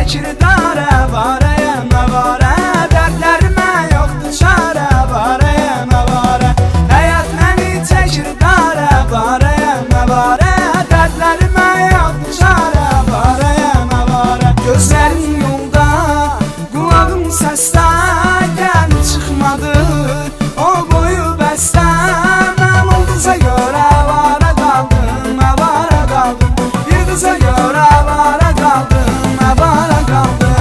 çəkir darə, varəyə məvarə, dərdlərimə yoxdur çarə, varəyə məvarə. Həyat məni çəkir darə, varəyə məvarə, dərdlərimə yoxdur çarə, varəyə məvarə. Gözlərin yolda, qulağım səsdə, gəlib çıxmadı o boyu bəstə. Mən ulduza görə avara qaldım, avara qaldım, bir qıza görə avara qaldım, avara qaldım.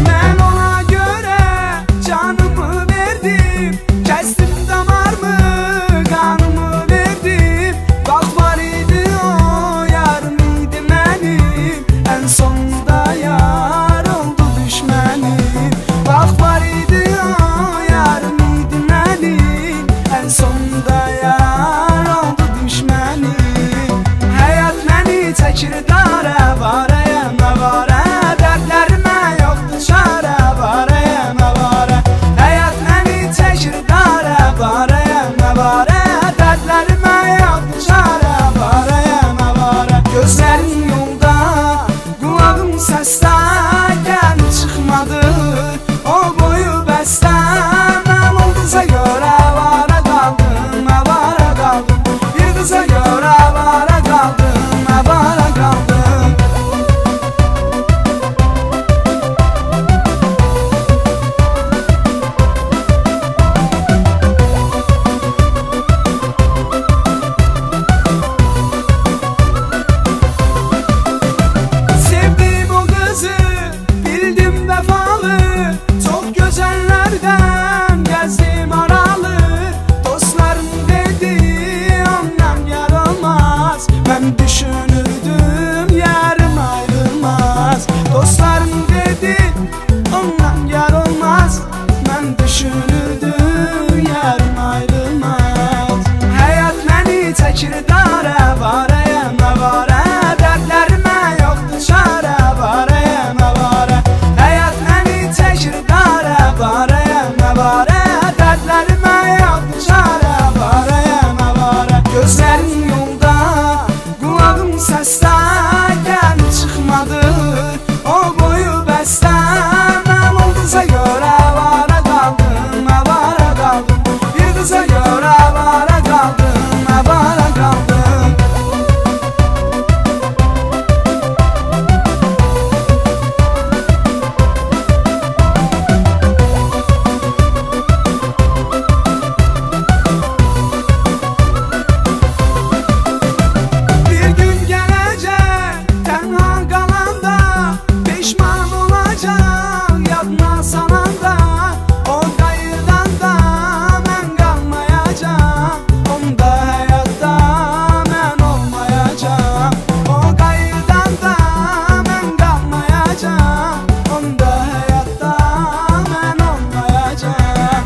Mən ona görə canımı verdim, kəsdim damarımı, qanımı verdim. Bax var idi o, yarım idi mənim, ən sonunda yar oldu düşmənim. Bax var idi o, yarım idi mənim, ən sonunda yar oldu düşmənim. Həyat məni çəkir darə, varəyə məvarə, dərdlərimə yoxdur çarə, varəyə məvarə. Həyat məni çəkir darə, varəyə məvarə, dərdlərimə yoxdur çarə, varəyə məvarə. Gözlərin yolda, qulağım səsdə, gəlib çıxmadı o boyu bəstə. Mən ulduza görə avara qaldım, avara qaldım, bir qıza görə avara qaldım, avara qaldım. Sevdim o qızı, bildim vəfalı, çox gözəllərdən gəzdim aralı. Dostlarım dedi, ondan yar olmaz, mən düşünürdüm yarım ayrılmaz. Dostlarım dedi, ondan yar olmaz, mən düşünürdüm yarım ayrılmaz. Həyat məni çəkir darə, varəyə məvarə, dərdlərimə yoxdur çarə, varəyə məvarə. Həyat məni çəkir darə, varəyə məvarə, dərdlərimə yoxdur çarə, varəyə məvarə. Gözlərin yolda, qulağım səsdə, gəlib çıxmadı o boyu bəstə. Mən ulduza görə avara qaldım, avara qaldım, bir qıza görə avara qaldım, avara qaldım. Bir gün gələcək, tənha qalanda, peşman olacaq yadına salanda. O qayıdan da mən qalmayacam, onda həyatda mən olmayacam. O qayıdan da mən qalmayacam, onda həyatda mən olmayacam.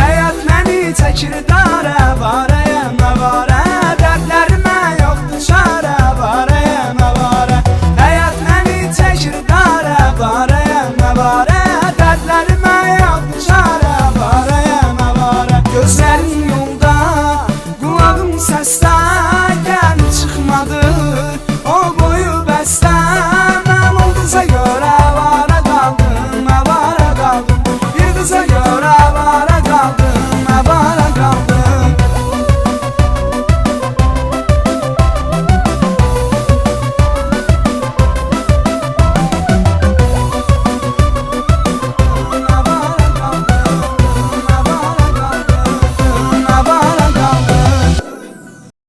Həyat məni çəkir darə, varəyə məvarə, dərdlərimə yoxdur çarə, varəyə məvarə. Həyat məni çəkir darə, varəyə məvarə, dərdlərimə yoxdur çarə, varəyə məvarə. Gözlərin yolda, qulağım səsdə,